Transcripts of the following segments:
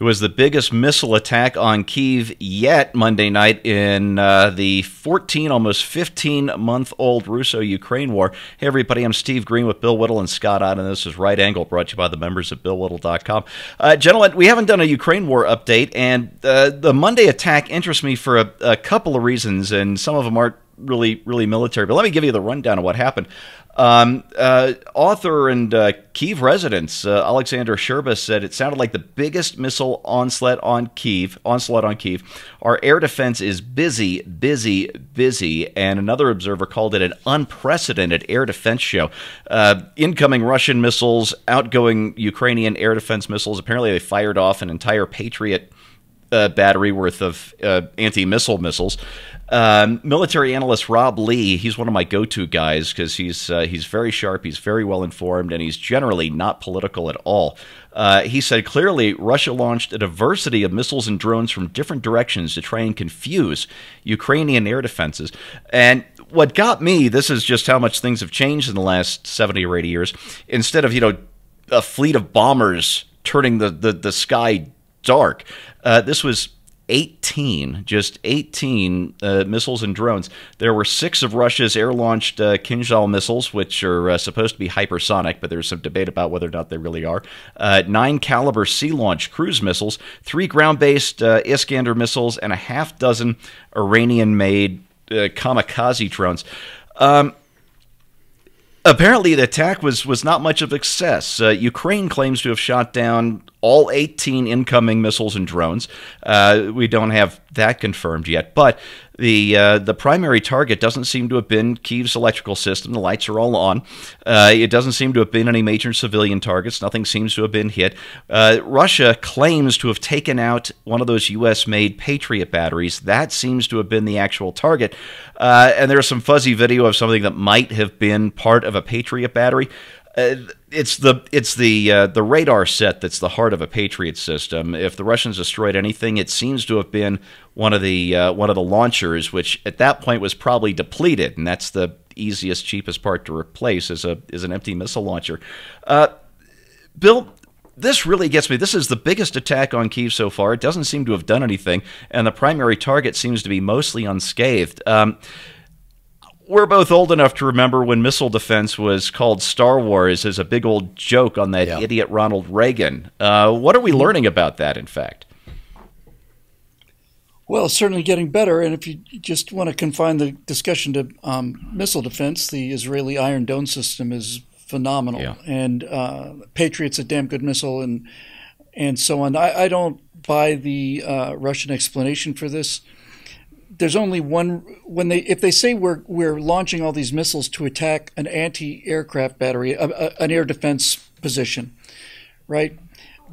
It was the biggest missile attack on Kyiv yet Monday night in the 14, almost 15-month-old Russo-Ukraine war. Hey, everybody, I'm Steve Green with Bill Whittle and Scott Ott, and this is Right Angle, brought to you by the members of BillWhittle.com. Gentlemen, we haven't done a Ukraine war update, and the Monday attack interests me for a couple of reasons, and some of them aren't really military. But let me give you the rundown of what happened. Author and Kyiv resident Alexander Sherba said it sounded like the biggest missile onslaught on Kyiv. Our air defense is busy, and another observer called it an unprecedented air defense show. Incoming Russian missiles, outgoing Ukrainian air defense missiles. Apparently, they fired off an entire Patriot battery worth of anti-missile missiles. Military analyst Rob Lee, he's one of my go-to guys because he's very sharp, he's very well informed, and he's generally not political at all. He said clearly Russia launched a diversity of missiles and drones from different directions to try and confuse Ukrainian air defenses. And what got me, this is just how much things have changed in the last 70 or 80 years. Instead of, a fleet of bombers turning the sky dark, this was 18 missiles and drones. There were 6 of Russia's air-launched Kinzhal missiles, which are supposed to be hypersonic, but there's some debate about whether or not they really are. 9 caliber sea-launched cruise missiles, 3 ground-based Iskander missiles, and a half-dozen Iranian-made kamikaze drones. Apparently, the attack was not much of a success. Ukraine claims to have shot down all 18 incoming missiles and drones. We don't have that confirmed yet, but the primary target doesn't seem to have been Kyiv's electrical system. The lights are all on. It doesn't seem to have been any major civilian targets. Nothing seems to have been hit. Russia claims to have taken out one of those U.S.-made Patriot batteries. That seems to have been the actual target. And there's some fuzzy video of something that might have been part of a Patriot battery. It's the radar set that's the heart of a Patriot system. If the Russians destroyed anything, it seems to have been one of the launchers, which at that point was probably depleted, and that's the easiest, cheapest part to replace is an empty missile launcher. Bill, this really gets me. This is the biggest attack on Kyiv so far. It doesn't seem to have done anything, and the primary target seems to be mostly unscathed. We're both old enough to remember when missile defense was called Star Wars as a big old joke on that idiot Ronald Reagan. What are we learning about that, in fact? Well, it's certainly getting better, and if you just want to confine the discussion to missile defense, the Israeli Iron Dome system is phenomenal, and Patriot's a damn good missile, and so on. I don't buy the Russian explanation for this. There's only one if they say we're launching all these missiles to attack an anti-aircraft battery, an air defense position, right?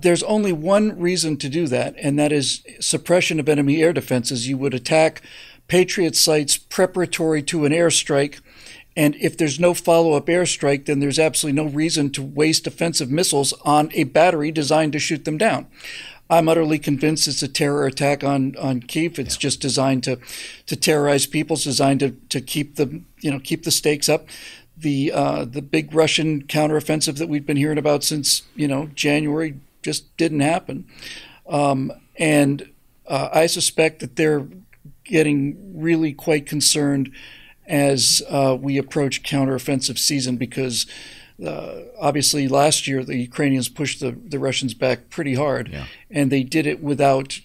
There's only one reason to do that, and that is suppression of enemy air defenses. You would attack Patriot sites preparatory to an airstrike, and if there's no follow-up airstrike, then there's absolutely no reason to waste offensive missiles on a battery designed to shoot them down. I'm utterly convinced it's a terror attack on Kyiv. It's just designed to terrorize people. It's designed to keep the stakes up. The big Russian counteroffensive that we've been hearing about since January just didn't happen, and I suspect that they're getting really quite concerned as we approach counteroffensive season because. Obviously, last year the Ukrainians pushed the Russians back pretty hard, and they did it without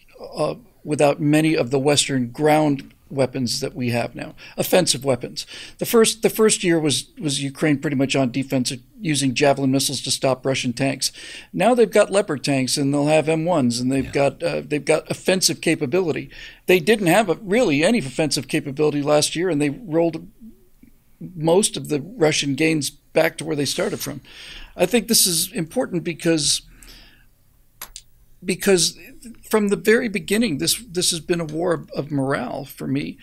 many of the Western ground weapons that we have now, offensive weapons. The first year was Ukraine pretty much on defense, using Javelin missiles to stop Russian tanks. Now they've got Leopard tanks, and they'll have M1s, and they've got offensive capability. They didn't have really any offensive capability last year, and they rolled most of the Russian gains back to where they started from. I think this is important because from the very beginning, this has been a war of morale for me,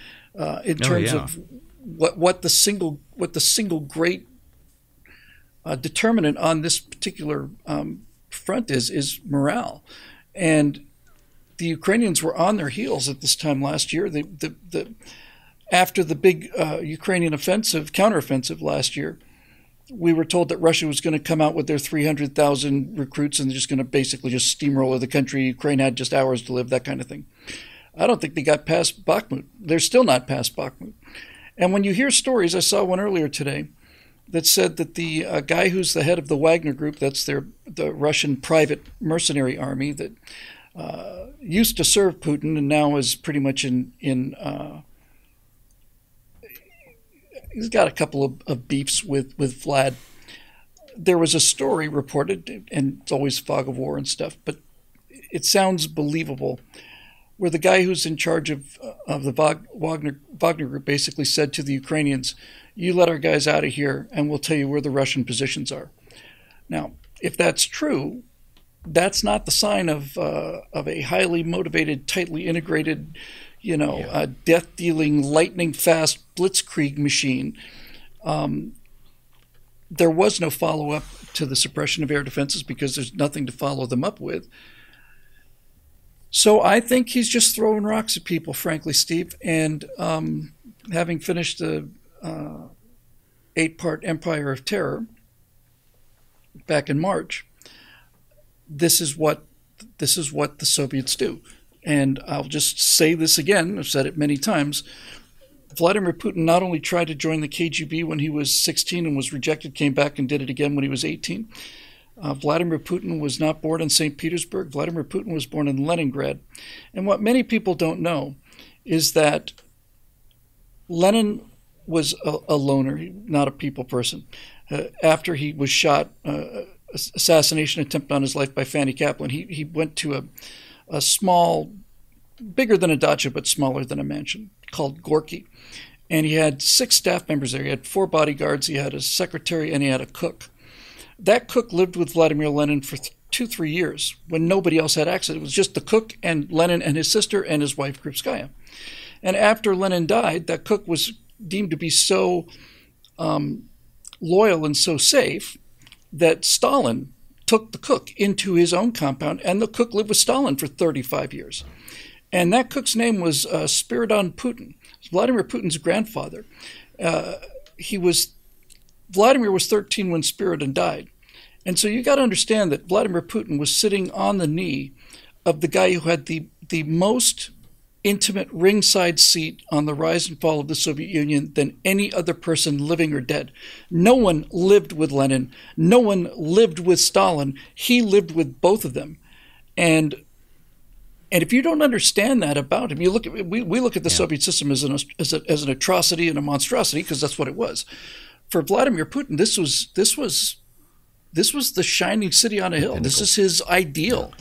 in terms of what the single great determinant on this particular front is morale, and the Ukrainians were on their heels at this time last year. After the big Ukrainian counteroffensive last year, we were told that Russia was going to come out with their 300,000 recruits and they're just going to basically just steamroller the country. Ukraine had just hours to live, that kind of thing. I don't think they got past Bakhmut. They're still not past Bakhmut. And when you hear stories, I saw one earlier today that said that the guy who's the head of the Wagner Group, that's the Russian private mercenary army that used to serve Putin and now is pretty much he's got a couple of beefs with Vlad. There was a story reported, and it's always fog of war and stuff, but it sounds believable, where the guy who's in charge of the Wagner Group basically said to the Ukrainians, "You let our guys out of here, and we'll tell you where the Russian positions are." Now, if that's true, that's not the sign of a highly motivated, tightly integrated, death-dealing, lightning-fast blitzkrieg machine. There was no follow-up to the suppression of air defenses because there's nothing to follow them up with. So I think he's just throwing rocks at people, frankly, Steve. And having finished the 8-part Empire of Terror back in March, this is what the Soviets do. And I'll just say this again, I've said it many times. Vladimir Putin not only tried to join the KGB when he was 16 and was rejected, came back and did it again when he was 18. Vladimir Putin was not born in St. Petersburg. Vladimir Putin was born in Leningrad. And what many people don't know is that Lenin was a loner, not a people person. After he was shot, assassination attempt on his life by Fanny Kaplan, he went to a small, bigger than a dacha, but smaller than a mansion, called Gorky. And he had 6 staff members there. He had 4 bodyguards, he had a secretary, and he had a cook. That cook lived with Vladimir Lenin for 2-3 years when nobody else had access. It was just the cook and Lenin and his sister and his wife, Krupskaya. And after Lenin died, that cook was deemed to be so loyal and so safe that Stalin took the cook into his own compound, and the cook lived with Stalin for 35 years. And that cook's name was Spiridon Putin. Vladimir Putin's grandfather. Vladimir was 13 when Spiridon died. And so you got to understand that Vladimir Putin was sitting on the knee of the guy who had the most intimate ringside seat on the rise and fall of the Soviet Union than any other person living or dead. No one lived with Lenin. No one lived with Stalin. He lived with both of them. And if you don't understand that about him, we look at the Soviet system as an atrocity and a monstrosity, because that's what it was. For Vladimir Putin, this was the shining city on a hill. This is his ideal,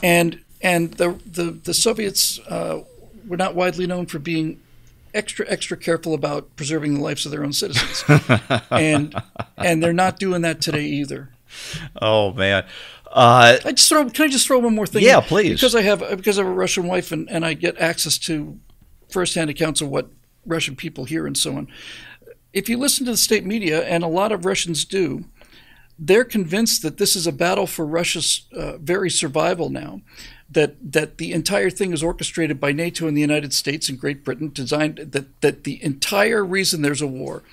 and the Soviets were not widely known for being extra careful about preserving the lives of their own citizens, and they're not doing that today either. Oh man. Can I just throw one more thing? Yeah, please. Because I have a Russian wife and I get access to firsthand accounts of what Russian people hear and so on. If you listen to the state media, and a lot of Russians do, they're convinced that this is a battle for Russia's very survival now, that the entire thing is orchestrated by NATO and the United States and Great Britain, designed that the entire reason there's a war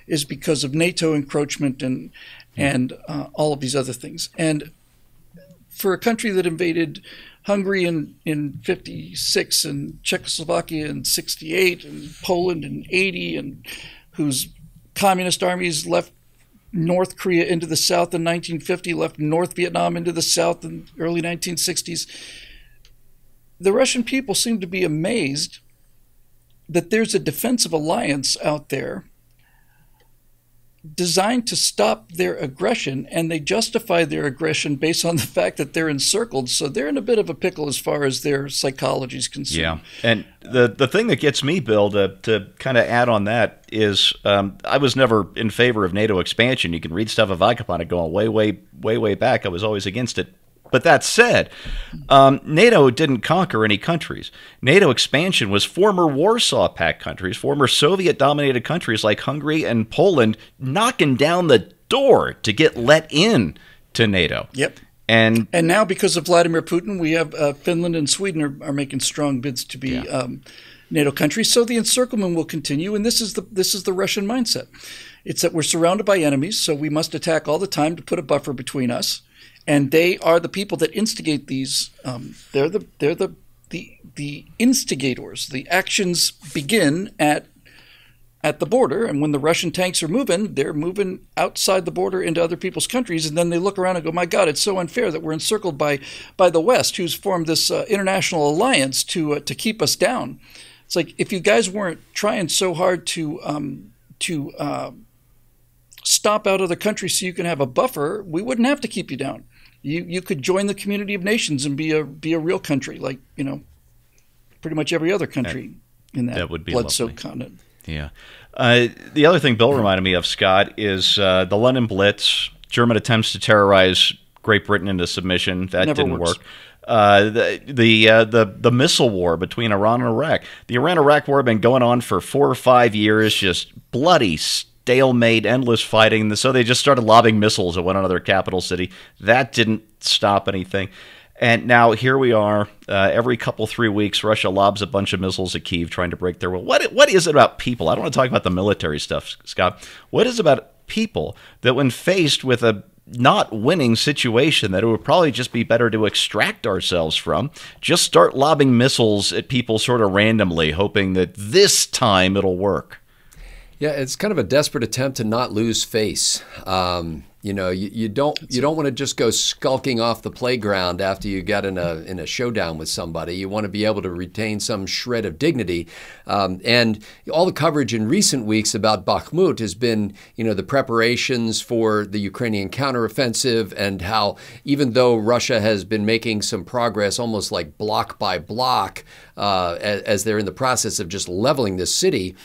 is because of NATO encroachment and all of these other things. And for a country that invaded Hungary in 56 and Czechoslovakia in 68 and Poland in 80 and whose communist armies left North Korea into the south in 1950, left North Vietnam into the south in the early 1960s, the Russian people seem to be amazed that there's a defensive alliance out there designed to stop their aggression, and they justify their aggression based on the fact that they're encircled. So they're in a bit of a pickle as far as their psychology is concerned. Yeah, and the thing that gets me, Bill, to kind of add on that is I was never in favor of NATO expansion. You can read stuff of Vagabond going way back. I was always against it. But that said, NATO didn't conquer any countries. NATO expansion was former Warsaw Pact countries, former Soviet-dominated countries like Hungary and Poland knocking down the door to get let in to NATO. Yep. And now, because of Vladimir Putin, we have Finland and Sweden are making strong bids to be NATO countries. So the encirclement will continue, and this is the Russian mindset. It's that we're surrounded by enemies, so we must attack all the time to put a buffer between us. And they are the people that instigate these. They're the instigators. The actions begin at the border, and when the Russian tanks are moving, they're moving outside the border into other people's countries, and then they look around and go, my God, it's so unfair that we're encircled by the West, who's formed this international alliance to keep us down. It's like, if you guys weren't trying so hard to stop out of the country so you can have a buffer, we wouldn't have to keep you down. You could join the community of nations and be a real country, like, pretty much every other country in that would be blood-soaked continent. Yeah. The other thing Bill reminded me of, Scott, is the London Blitz. German attempts to terrorize Great Britain into submission. That didn't work. The missile war between Iran and Iraq. The Iran-Iraq war had been going on for 4 or 5 years, just bloody stalemate, endless fighting. So they just started lobbing missiles at one another capital city. That didn't stop anything. And now here we are. Every couple, 3 weeks, Russia lobs a bunch of missiles at Kyiv trying to break their will. What is it about people? I don't want to talk about the military stuff, Scott. What is it about people that when faced with a not winning situation that it would probably just be better to extract ourselves from, just start lobbing missiles at people sort of randomly, hoping that this time it'll work? Yeah, it's kind of a desperate attempt to not lose face. You don't want to just go skulking off the playground after you get in a showdown with somebody. You want to be able to retain some shred of dignity. And all the coverage in recent weeks about Bakhmut has been, the preparations for the Ukrainian counteroffensive, and how even though Russia has been making some progress, almost like block by block, as they're in the process of just leveling this city,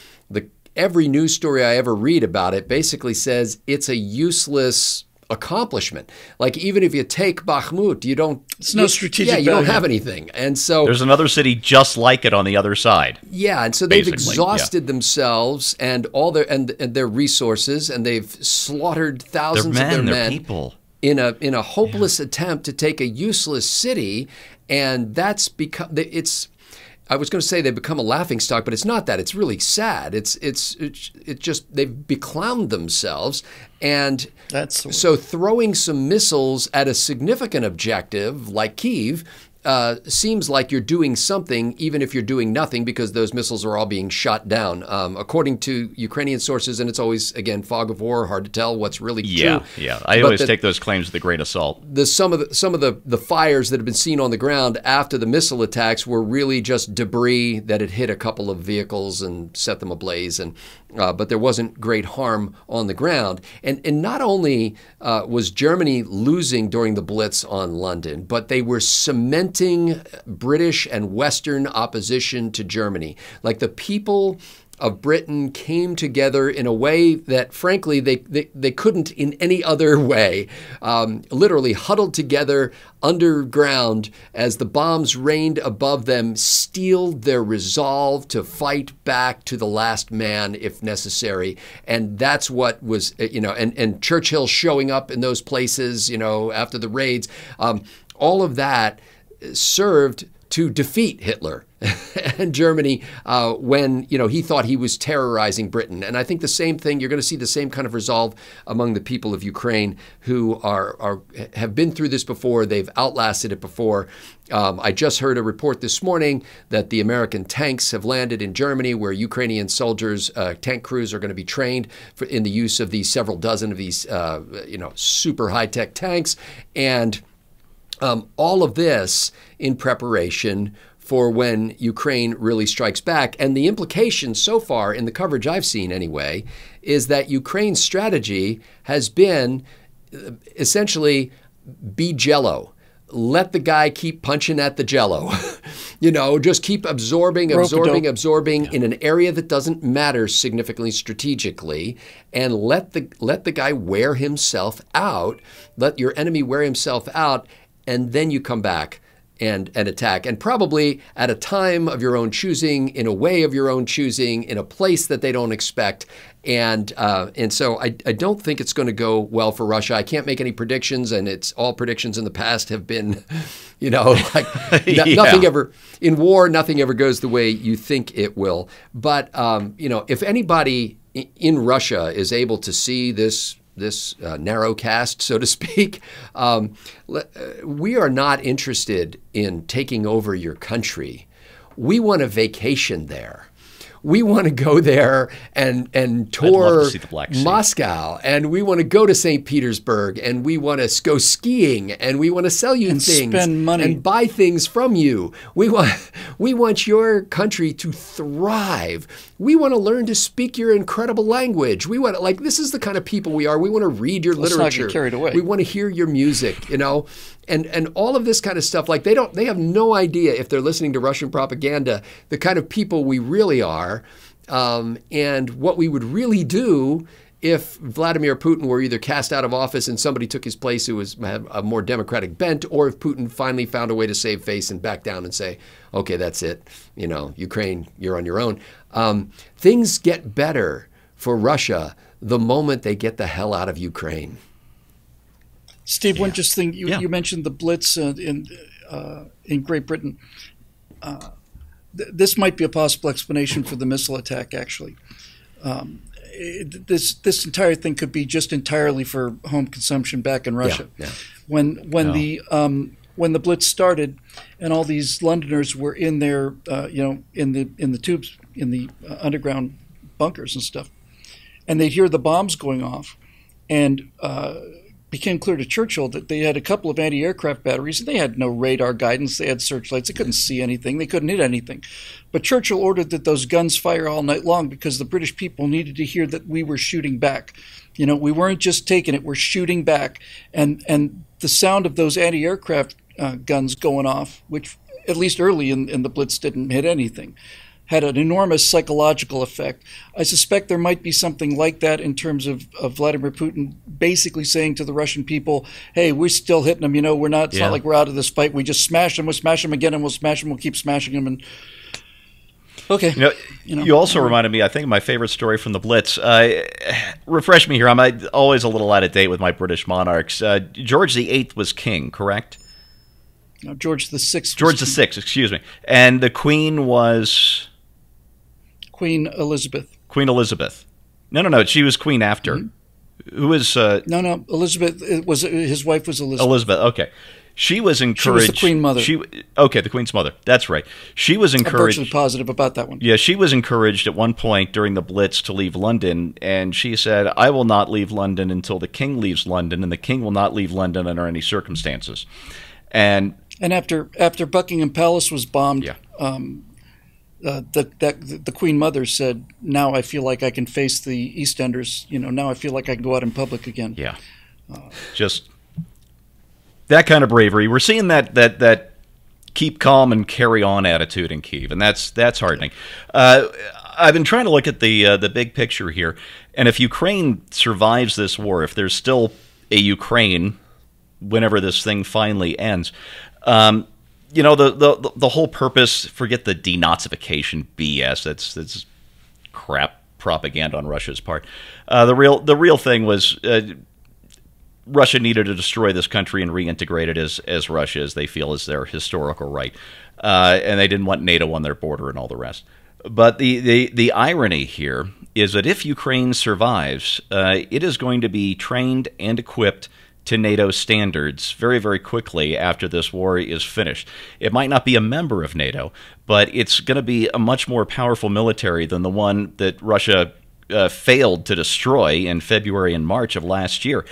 every news story I ever read about it basically says it's a useless accomplishment. Like, even if you take Bakhmut, it's no strategic value. You don't have anything. And so there's another city just like it on the other side. Yeah, and so they've exhausted themselves and all their resources, and they've slaughtered thousands of their men, people, in a hopeless attempt to take a useless city, and that's become I was going to say they've become a laughingstock, but it's not that. It's really sad. It's just they've beclowned themselves, and so throwing some missiles at a significant objective like Kyiv seems like you're doing something, even if you're doing nothing, because those missiles are all being shot down. According to Ukrainian sources, and it's always, again, fog of war, hard to tell what's really true. Yeah. I always take those claims with a grain of salt. Some of the fires that have been seen on the ground after the missile attacks were really just debris that had hit a couple of vehicles and set them ablaze, but there wasn't great harm on the ground. And not only was Germany losing during the Blitz on London, but they were cementing British and Western opposition to Germany. Like, the people of Britain came together in a way that, frankly, they couldn't in any other way. Literally huddled together underground as the bombs rained above them, steeled their resolve to fight back to the last man if necessary. And that's what was, and Churchill showing up in those places, after the raids. All of that served to defeat Hitler and Germany when he thought he was terrorizing Britain. And I think the same thing, you're going to see the same kind of resolve among the people of Ukraine who have been through this before. They've outlasted it before. I just heard a report this morning that the American tanks have landed in Germany, where Ukrainian soldiers, tank crews, are going to be trained in the use of these several dozen of these super high-tech tanks. And all of this in preparation for when Ukraine really strikes back. And the implication so far, in the coverage I've seen anyway, is that Ukraine's strategy has been essentially be Jello. Let the guy keep punching at the Jello. Just keep absorbing in an area that doesn't matter significantly strategically, and let the guy wear himself out. Let your enemy wear himself out. And then you come back and attack, and probably at a time of your own choosing, in a way of your own choosing, in a place that they don't expect. And so I don't think it's going to go well for Russia. I can't make any predictions, and it's all predictions in the past have been, like nothing ever in war. Nothing ever goes the way you think it will. But if anybody in Russia is able to see this narrowcast, so to speak, we are not interested in taking over your country. We want a vacation there. We want to go there and tour Moscow, and we want to go to St. Petersburg, and we want to go skiing, and we want to sell you things, spend money, and buy things from you. We want your country to thrive. We want to learn to speak your incredible language. We want this is the kind of people we are. We want to read your literature. Let's not get carried away. We want to hear your music, and all of this kind of stuff. They have no idea, if they're listening to Russian propaganda, the kind of people we really are, and what we would really do if Vladimir Putin were either cast out of office and somebody took his place who had a more democratic bent, or if Putin finally found a way to save face and back down and say, okay, that's it. Ukraine, you're on your own. Things get better for Russia the moment they get the hell out of Ukraine. Steve, one just thing, you mentioned the Blitz in Great Britain. This might be a possible explanation for the missile attack, actually. This entire thing could be just entirely for home consumption back in Russia. Yeah. When the Blitz started, and all these Londoners were in their in the tubes, in the underground bunkers and stuff, and they'd hear the bombs going off, and became clear to Churchill that they had a couple of anti-aircraft batteries, and they had no radar guidance. They had searchlights. They couldn't see anything. They couldn't hit anything. But Churchill ordered that those guns fire all night long because the British people needed to hear that we were shooting back. We weren't just taking it. We're shooting back. And the sound of those anti-aircraft guns going off, which at least early in the Blitz didn't hit anything, had an enormous psychological effect. I suspect there might be something like that in terms of Vladimir Putin basically saying to the Russian people, hey, we're still hitting them. We're not, it's not like we're out of this fight. We just smash them. We'll smash them again, and we'll smash them. We'll keep smashing them. And okay. You also reminded me, I think, of my favorite story from the Blitz. Refresh me here. I'm always a little out of date with my British monarchs. George VIII was king, correct? No, George VI. George VI, excuse me. And the Queen was... Queen Elizabeth. Queen Elizabeth. No. She was queen after. Mm-hmm. Who was... No. Elizabeth, his wife was Elizabeth. Elizabeth, okay. She was encouraged... She was the Queen Mother. Okay, the Queen's mother. That's right. She was encouraged... I'm virtually positive about that one. Yeah, she was encouraged at one point during the Blitz to leave London, and she said, I will not leave London until the King leaves London, and the King will not leave London under any circumstances. And after Buckingham Palace was bombed... Yeah. The Queen Mother said, now I feel like I can face the EastEnders. Now I feel like I can go out in public again. Yeah. Just that kind of bravery. We're seeing that keep calm and carry on attitude in Kyiv, and that's heartening. I've been trying to look at the big picture here, and if Ukraine survives this war, if there's still a Ukraine whenever this thing finally ends, the whole purpose, forget the denazification BS. That's crap propaganda on Russia's part. The real thing was Russia needed to destroy this country and reintegrate it as Russia, as they feel is their historical right. And they didn't want NATO on their border and all the rest. But the irony here is that if Ukraine survives, it is going to be trained and equipped to NATO standards very, very quickly after this war is finished. It might not be a member of NATO, but it's going to be a much more powerful military than the one that Russia failed to destroy in February and March of last year.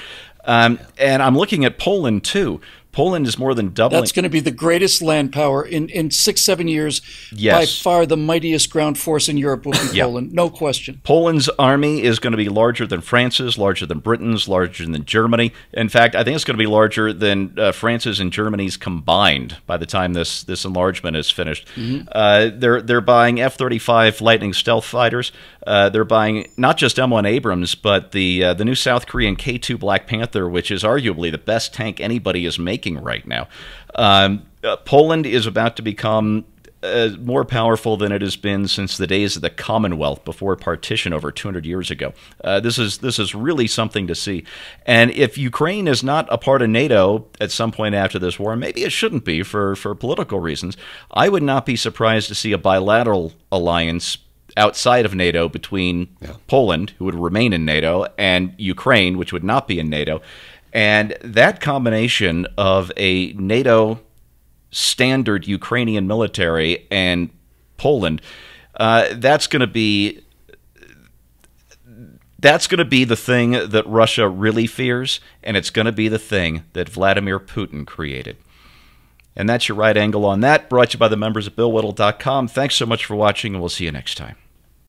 And I'm looking at Poland, too. Poland is more than doubling. That's going to be the greatest land power in 6-7 years. Yes. By far the mightiest ground force in Europe will be Poland, no question. Poland's army is going to be larger than France's, larger than Britain's, larger than Germany. In fact, I think it's going to be larger than France's and Germany's combined by the time this enlargement is finished. Mm-hmm. They're buying F-35 Lightning stealth fighters. They're buying not just M1 Abrams, but the new South Korean K2 Black Panther, which is arguably the best tank anybody is making right now. Poland is about to become more powerful than it has been since the days of the Commonwealth before partition over 200 years ago. This is really something to see. And if Ukraine is not a part of NATO at some point after this war, maybe it shouldn't be for political reasons, I would not be surprised to see a bilateral alliance outside of NATO between Poland, who would remain in NATO, and Ukraine, which would not be in NATO. And that combination of a NATO standard Ukrainian military and Poland, that's going to be the thing that Russia really fears, and it's going to be the thing that Vladimir Putin created. And that's your right angle on that, brought to you by the members of BillWhittle.com. Thanks so much for watching, and we'll see you next time.